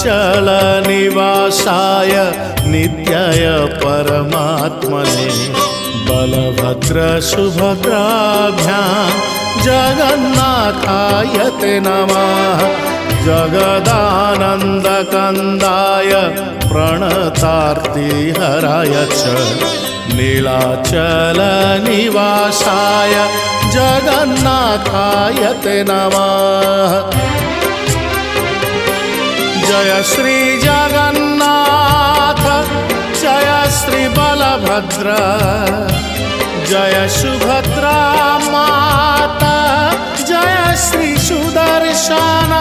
नीलाचलनिवासाय नित्याय परमात्मने बलभद्र सुभद्राभ्यां जगन्नाथाय ते नमः। जगदानन्दकन्दाय प्रणतार्तिहराय च नीलाचलनिवासाय जगन्नाथाय ते नमः। जय श्री जगन्नाथ जय श्री बलभद्र जय सुभद्रा माता जय श्री सुदर्शन।